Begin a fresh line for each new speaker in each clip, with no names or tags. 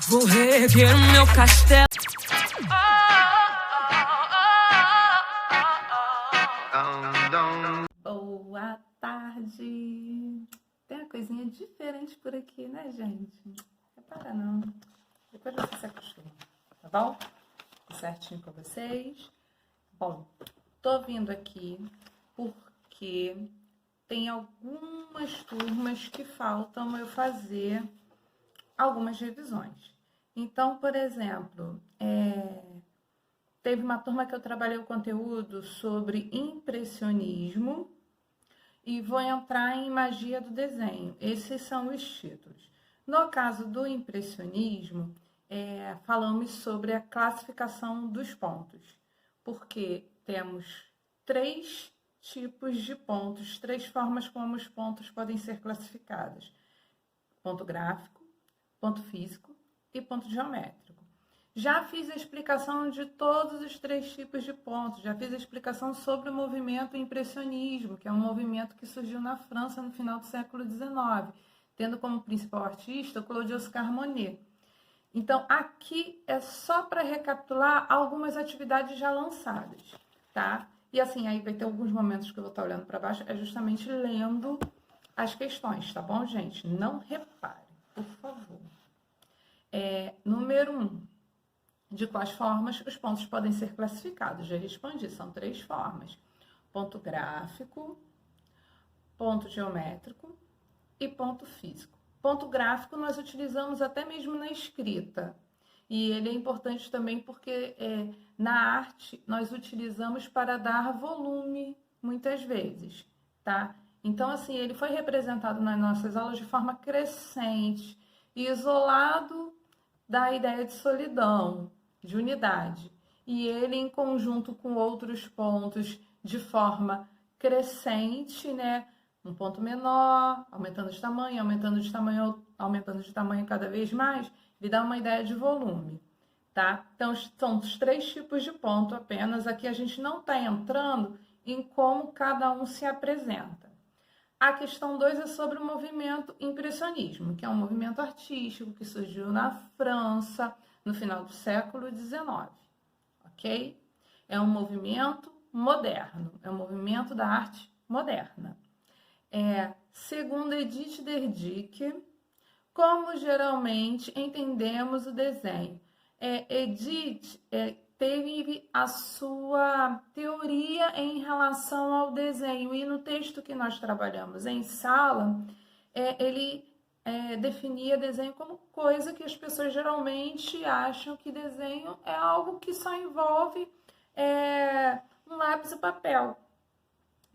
Vou reerguer meu castelo.
Boa tarde. Tem uma coisinha diferente por aqui, né, gente? Repara não. Depois você se acostuma, tá bom? Tudo certinho com vocês. Bom, tô vindo aqui porque tem algumas turmas que faltam eu fazer algumas revisões. Então, por exemplo, teve uma turma que eu trabalhei o conteúdo sobre impressionismo e vou entrar em magia do desenho. Esses são os títulos. No caso do impressionismo, falamos sobre a classificação dos pontos, porque temos 3 tipos de pontos, 3 formas como os pontos podem ser classificados: ponto gráfico, ponto físico e ponto geométrico. Já fiz a explicação de todos os 3 tipos de pontos, já fiz a explicação sobre o movimento impressionismo, que é um movimento que surgiu na França no final do século XIX, tendo como principal artista o Claude Oscar Monet. Então, aqui é só para recapitular algumas atividades já lançadas, tá? E assim, aí vai ter alguns momentos que eu vou estar olhando para baixo, é justamente lendo as questões, tá bom, gente? Não repare, por favor. Número 1. De quais formas os pontos podem ser classificados? Já respondi, são 3 formas: ponto gráfico, ponto geométrico e ponto físico. Ponto gráfico nós utilizamos até mesmo na escrita, e ele é importante também porque na arte nós utilizamos para dar volume muitas vezes, tá? Então, assim, ele foi representado nas nossas aulas de forma crescente e isolado da ideia de solidão, de unidade. E ele, em conjunto com outros pontos, de forma crescente, né? Um ponto menor, aumentando de tamanho, aumentando de tamanho cada vez mais, ele dá uma ideia de volume, tá? Então, são os 3 tipos de ponto apenas. Aqui a gente não está entrando em como cada um se apresenta. A questão 2 é sobre o movimento impressionismo, que é um movimento artístico que surgiu na França no final do século XIX, ok? É um movimento moderno, é um movimento da arte moderna. Segundo Edith Derdick, como geralmente entendemos o desenho. Edith teve a sua teoria em relação ao desenho, e no texto que nós trabalhamos em sala, ele definia desenho como coisa que as pessoas geralmente acham que desenho é algo que só envolve um lápis e papel.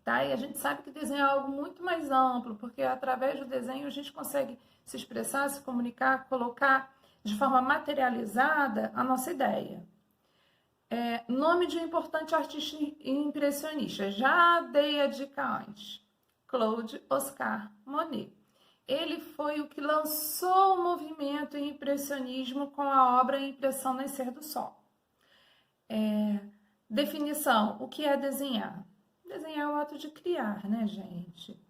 Tá? E a gente sabe que desenho é algo muito mais amplo, porque através do desenho a gente consegue se expressar, se comunicar, colocar de forma materializada a nossa ideia. Nome de um importante artista impressionista. Já dei a dica antes. Claude Oscar Monet. Ele foi o que lançou o movimento impressionismo com a obra Impressão Nascer do Sol. Definição: o que é desenhar? Desenhar é o ato de criar, né, gente?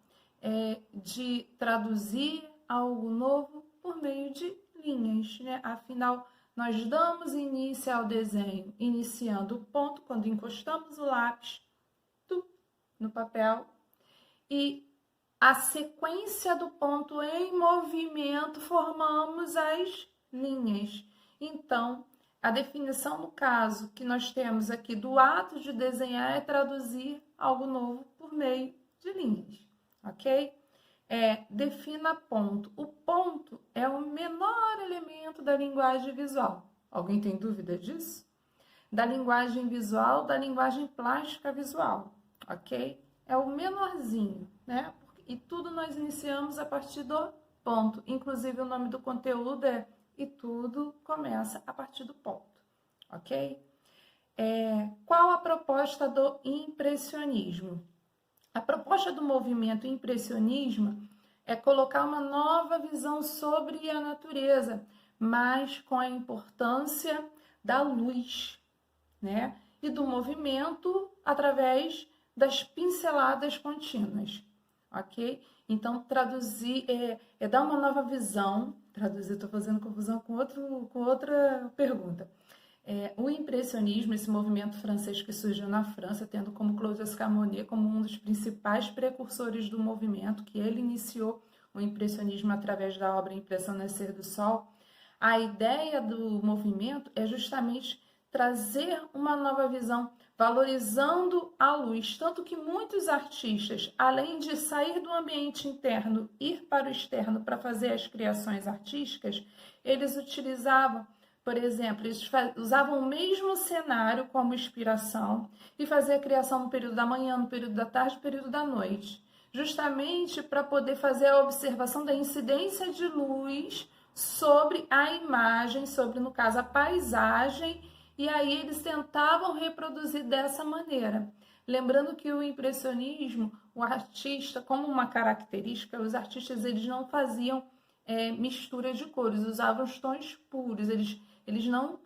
De traduzir algo novo por meio de linhas, né? Afinal, nós damos início ao desenho iniciando o ponto, quando encostamos o lápis no papel, e a sequência do ponto em movimento formamos as linhas. Então, a definição, no caso, que nós temos aqui do ato de desenhar é traduzir algo novo por meio de linhas, ok? Defina ponto. O ponto é o menor elemento da linguagem visual. Alguém tem dúvida disso? Da linguagem visual, da linguagem plástica visual, ok? É o menorzinho, né? E tudo nós iniciamos a partir do ponto. Inclusive, o nome do conteúdo é E Tudo Começa a Partir do Ponto, ok? Qual a proposta do impressionismo? A proposta do movimento impressionismo é colocar uma nova visão sobre a natureza, mas com a importância da luz, né? E do movimento através das pinceladas contínuas, ok? Então, traduzir é dar uma nova visão. Traduzir, estou fazendo confusão com outra pergunta. O impressionismo, esse movimento francês que surgiu na França, tendo como Claude Escamonet como um dos principais precursores do movimento, que ele iniciou o impressionismo através da obra Impressão Nascer do Sol. A ideia do movimento é justamente trazer uma nova visão, valorizando a luz, tanto que muitos artistas, além de sair do ambiente interno, ir para o externo para fazer as criações artísticas, eles utilizavam, por exemplo, eles usavam o mesmo cenário como inspiração e faziam a criação no período da manhã, no período da tarde, no período da noite, justamente para poder fazer a observação da incidência de luz sobre a imagem, sobre, no caso, a paisagem, e aí eles tentavam reproduzir dessa maneira. Lembrando que o impressionismo, o artista, como uma característica, os artistas eles não faziam mistura de cores, usavam os tons puros, eles não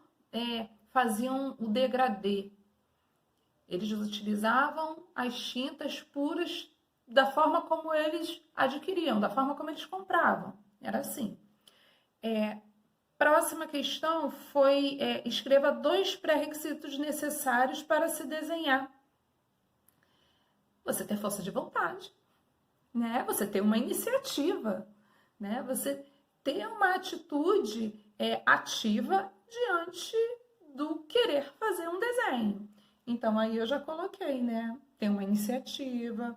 faziam o degradê. Eles utilizavam as tintas puras da forma como eles adquiriam, da forma como eles compravam. Era assim. Próxima questão foi escreva 2 pré-requisitos necessários para se desenhar. Você ter força de vontade, né? Você ter uma iniciativa, né? Você ter uma atitude ativa diante do querer fazer um desenho. Então, aí eu já coloquei, né? Ter uma iniciativa,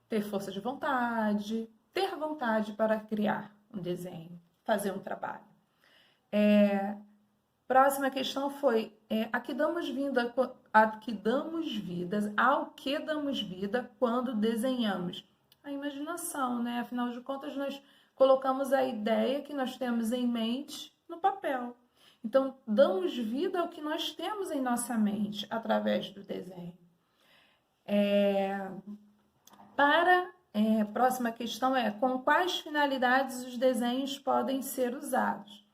ter força de vontade, ter vontade para criar um desenho, fazer um trabalho. Próxima questão foi ao que damos vida quando desenhamos? A imaginação, né? Afinal de contas, nós colocamos a ideia que nós temos em mente no papel. Então, damos vida ao que nós temos em nossa mente através do desenho. Próxima questão com quais finalidades os desenhos podem ser usados?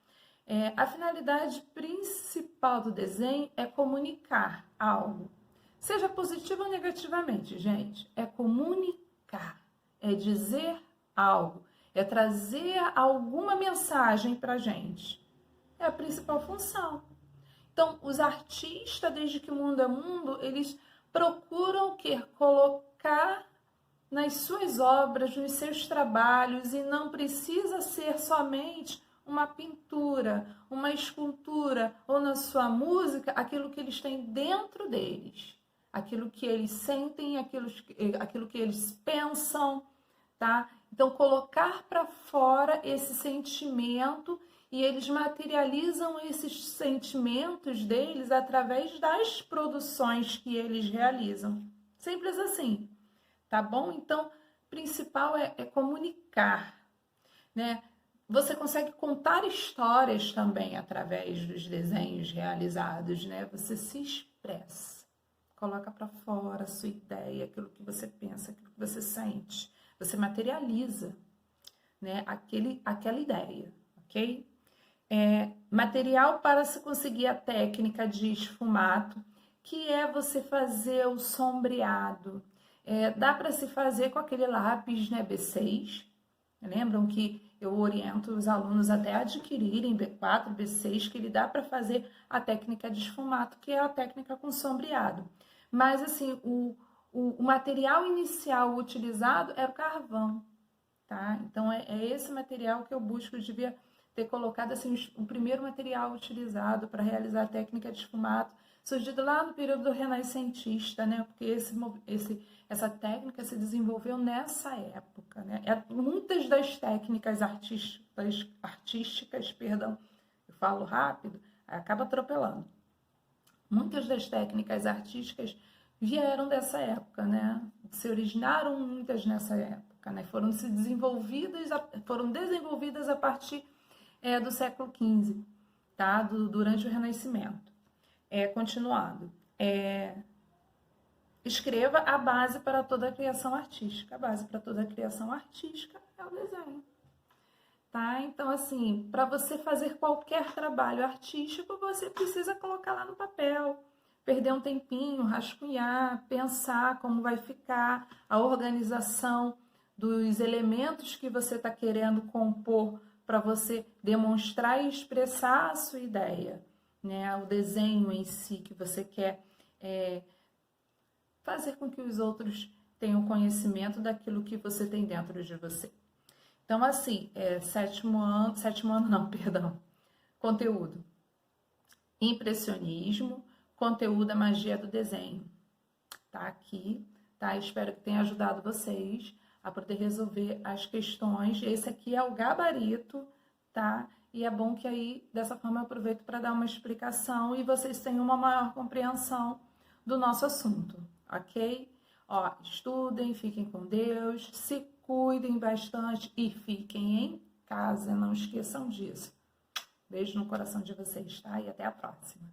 A finalidade principal do desenho é comunicar algo, seja positivo ou negativamente, gente. É comunicar, é dizer algo, é trazer alguma mensagem para a gente. É a principal função. Então, os artistas, desde que o mundo é mundo, eles procuram colocar nas suas obras, nos seus trabalhos, e não precisa ser somente uma pintura, uma escultura ou na sua música, aquilo que eles têm dentro deles, aquilo que eles sentem, aquilo que eles pensam, tá? Então, colocar para fora esse sentimento, e eles materializam esses sentimentos deles através das produções que eles realizam. Simples assim, tá bom? Então, o principal é comunicar, né? Você consegue contar histórias também através dos desenhos realizados, né? Você se expressa, coloca para fora a sua ideia, aquilo que você pensa, aquilo que você sente. Você materializa, né? Aquela ideia, ok? Material para se conseguir a técnica de esfumato, que é você fazer o sombreado. Dá para se fazer com aquele lápis, né, B6. Lembram que eu oriento os alunos até adquirirem B4, B6, que ele dá para fazer a técnica de esfumato, que é a técnica com sombreado. Mas, assim, o material inicial utilizado era o carvão, tá? Então, é esse material que eu busco, eu devia ter colocado, assim, o primeiro material utilizado para realizar a técnica de esfumato, surgido lá no período renascentista, né? Porque essa técnica se desenvolveu nessa época, né? Muitas das técnicas artísticas, eu falo rápido, acaba atropelando. Muitas das técnicas artísticas vieram dessa época, né? Se originaram muitas nessa época, né? Foram desenvolvidas a partir do século XV, tá? Durante o Renascimento. Continuando. Escreva a base para toda a criação artística. A base para toda a criação artística é o desenho. Tá? Então, assim, para você fazer qualquer trabalho artístico, você precisa colocar lá no papel, perder um tempinho, rascunhar, pensar como vai ficar a organização dos elementos que você está querendo compor para você demonstrar e expressar a sua ideia, né? O desenho em si que você quer fazer com que os outros tenham conhecimento daquilo que você tem dentro de você. Então, assim, sétimo ano não, perdão, conteúdo. Impressionismo, conteúdo a magia do desenho. Tá aqui, tá? Espero que tenha ajudado vocês a poder resolver as questões. Esse aqui é o gabarito, tá? E é bom que aí, dessa forma, eu aproveito para dar uma explicação e vocês tenham uma maior compreensão do nosso assunto, ok? Ó, estudem, fiquem com Deus, se cuidem bastante e fiquem em casa, não esqueçam disso. Beijo no coração de vocês, tá? E até a próxima.